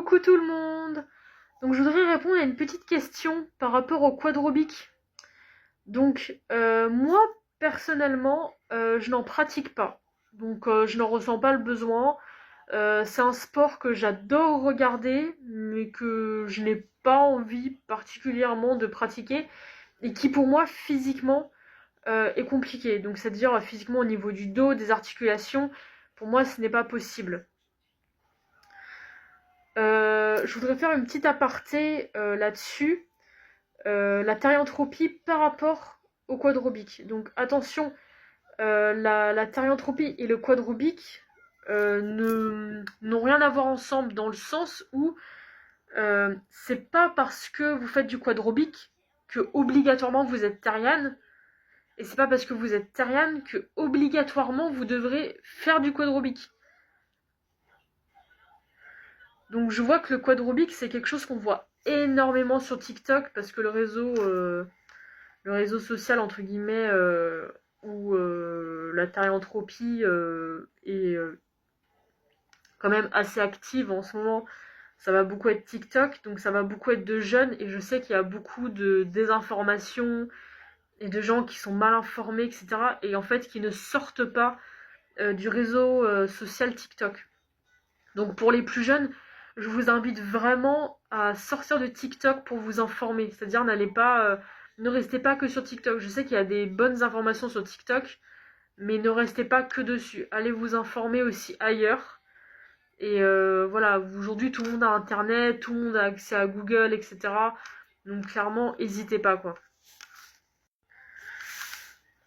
Coucou tout le monde. Donc je voudrais répondre à une petite question par rapport au quadrobique. Donc moi personnellement je n'en pratique pas. Donc je n'en ressens pas le besoin. C'est un sport que j'adore regarder mais que je n'ai pas envie particulièrement de pratiquer et qui pour moi physiquement est compliqué. Donc c'est-à-dire physiquement au niveau du dos, des articulations, pour moi ce n'est pas possible. Je voudrais faire une petite aparté là-dessus. La thérianthropie par rapport au quadrobique. Donc attention, la thérianthropie et le quadrobique n'ont rien à voir ensemble dans le sens où c'est pas parce que vous faites du quadrobique que obligatoirement vous êtes thériane, et c'est pas parce que vous êtes thériane que obligatoirement vous devrez faire du quadrobique. Donc je vois que le quadrobique c'est quelque chose qu'on voit énormément sur TikTok parce que le réseau social entre guillemets où la thérianthropie est quand même assez active en ce moment. Ça va beaucoup être TikTok, donc ça va beaucoup être de jeunes et je sais qu'il y a beaucoup de désinformation et de gens qui sont mal informés, etc. Et en fait qui ne sortent pas du réseau social TikTok. Donc pour les plus jeunes, je vous invite vraiment à sortir de TikTok pour vous informer. C'est-à-dire ne restez pas que sur TikTok. Je sais qu'il y a des bonnes informations sur TikTok, mais ne restez pas que dessus. Allez vous informer aussi ailleurs. Et voilà, aujourd'hui tout le monde a Internet, tout le monde a accès à Google, etc. Donc clairement, n'hésitez pas quoi.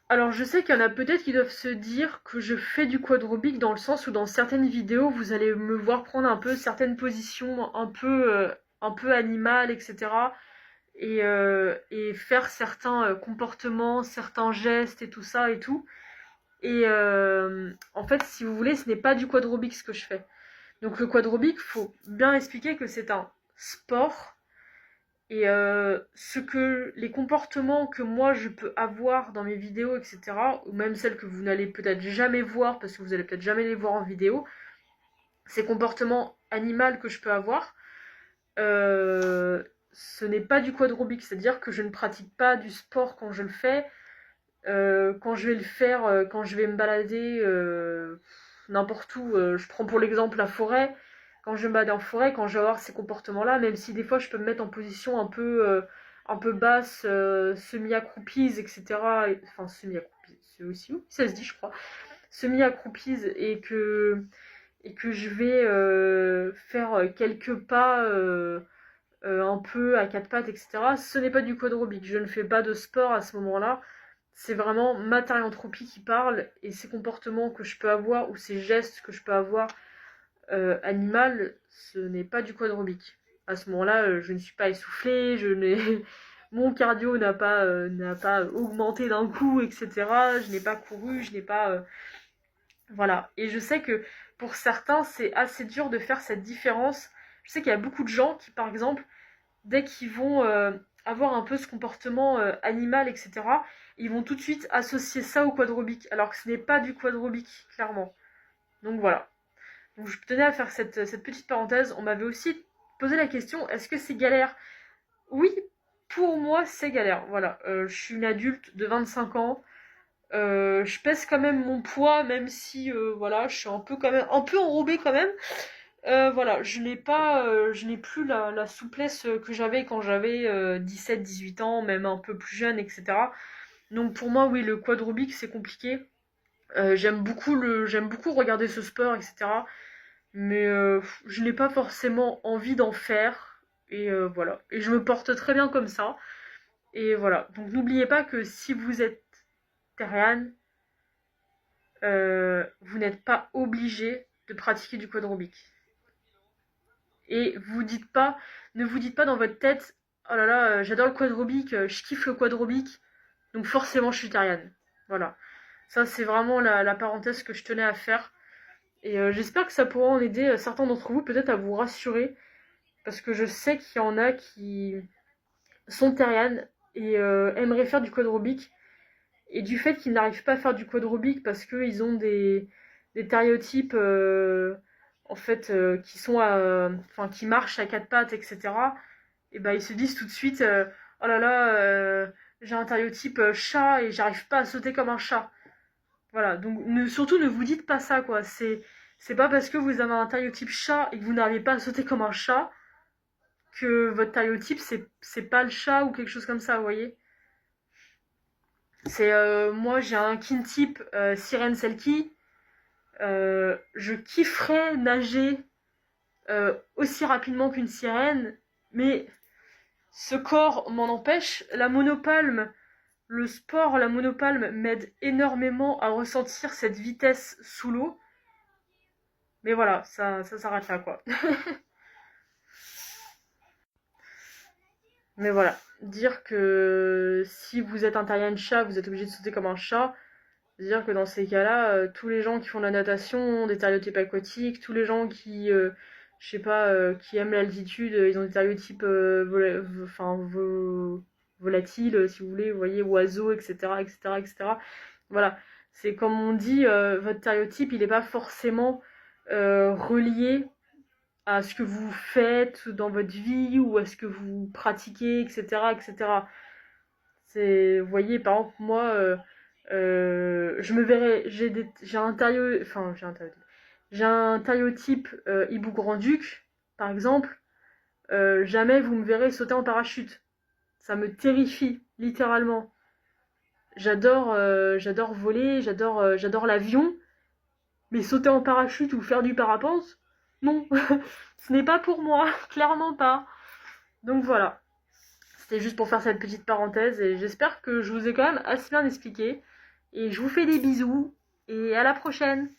Alors je sais qu'il y en a peut-être qui doivent se dire que je fais du quadrobique dans le sens où dans certaines vidéos vous allez me voir prendre un peu certaines positions un peu animales, etc. Et faire certains comportements, certains gestes et tout ça et tout. Et en fait si vous voulez ce n'est pas du quadrobique ce que je fais. Donc le quadrobique, faut bien expliquer que c'est un sport. Et les comportements que moi je peux avoir dans mes vidéos, etc., ou même celles que vous n'allez peut-être jamais voir, parce que vous allez peut-être jamais les voir en vidéo, ces comportements animaux que je peux avoir, ce n'est pas du quadrobique, c'est-à-dire que je ne pratique pas du sport quand je le fais, quand je vais le faire, quand je vais me balader n'importe où, je prends pour l'exemple la forêt, quand je me balade en forêt, quand je vais avoir ces comportements-là, même si des fois je peux me mettre en position un peu basse, semi-accroupise, etc. Enfin, semi-accroupise, c'est aussi où ça se dit, je crois. Semi-accroupise et que je vais faire quelques pas un peu à quatre pattes, etc. Ce n'est pas du quadrobique. Je ne fais pas de sport à ce moment-là. C'est vraiment ma thérianthropie qui parle et ces comportements que je peux avoir ou ces gestes que je peux avoir animal, ce n'est pas du quadrobique. À ce moment-là, je ne suis pas essoufflée, mon cardio n'a pas augmenté d'un coup, etc. Je n'ai pas couru, je n'ai pas... Voilà. Et je sais que pour certains, c'est assez dur de faire cette différence. Je sais qu'il y a beaucoup de gens qui, par exemple, dès qu'ils vont avoir un peu ce comportement animal, etc., ils vont tout de suite associer ça au quadrobique, alors que ce n'est pas du quadrobique, clairement. Donc voilà. Donc je tenais à faire cette petite parenthèse. On m'avait aussi posé la question, est-ce que c'est galère? Oui, pour moi c'est galère. Voilà, je suis une adulte de 25 ans. Je pèse quand même mon poids, même si voilà, je suis un peu quand même un peu enrobée quand même. Voilà, je n'ai plus la souplesse que j'avais quand j'avais 17-18 ans, même un peu plus jeune, etc. Donc pour moi, oui, le quadrobique c'est compliqué. J'aime beaucoup regarder ce sport, etc. Mais je n'ai pas forcément envie d'en faire. Et voilà. Et je me porte très bien comme ça. Et voilà. Donc n'oubliez pas que si vous êtes terriane, vous n'êtes pas obligé de pratiquer du quadrobique. Et ne vous dites pas dans votre tête, oh là là, j'adore le quadrobique, je kiffe le quadrobique, donc forcément je suis terriane. Voilà. Ça c'est vraiment la parenthèse que je tenais à faire. Et j'espère que ça pourra en aider certains d'entre vous, peut-être à vous rassurer, parce que je sais qu'il y en a qui sont terrianes et aimeraient faire du quadrobique. Et du fait qu'ils n'arrivent pas à faire du quadrobique parce qu'ils ont des stéréotypes en fait, enfin, qui marchent à quatre pattes, etc. Et ben ils se disent tout de suite, oh là là, j'ai un stéréotype chat et j'arrive pas à sauter comme un chat. Voilà, donc surtout ne vous dites pas ça, quoi. C'est pas parce que vous avez un stéréotype chat et que vous n'arrivez pas à sauter comme un chat que votre stéréotype c'est pas le chat ou quelque chose comme ça, vous voyez. Moi j'ai un kintype sirène selkie. Je kifferais nager aussi rapidement qu'une sirène, mais ce corps m'en empêche. Le sport, la monopalme m'aide énormément à ressentir cette vitesse sous l'eau. Mais voilà, ça s'arrête là, quoi. Mais voilà, dire que si vous êtes un terrien de chat, vous êtes obligé de sauter comme un chat. Dire que dans ces cas-là, tous les gens qui font de la natation ont des stéréotypes aquatiques, tous les gens qui, je sais pas, qui aiment l'altitude, ils ont des stéréotypes volatiles, si vous voulez, vous voyez, oiseaux, etc., etc., etc. Voilà, c'est comme on dit, votre stéréotype, il n'est pas forcément relié à ce que vous faites dans votre vie ou à ce que vous pratiquez, etc., etc. Vous voyez, par exemple, moi, je me verrais, j'ai un stéréotype hibou grand-duc, par exemple. Jamais vous me verrez sauter en parachute. Ça me terrifie, littéralement. J'adore voler, j'adore l'avion, mais sauter en parachute ou faire du parapente, non, ce n'est pas pour moi, clairement pas. Donc voilà, c'était juste pour faire cette petite parenthèse et j'espère que je vous ai quand même assez bien expliqué. Et je vous fais des bisous et à la prochaine.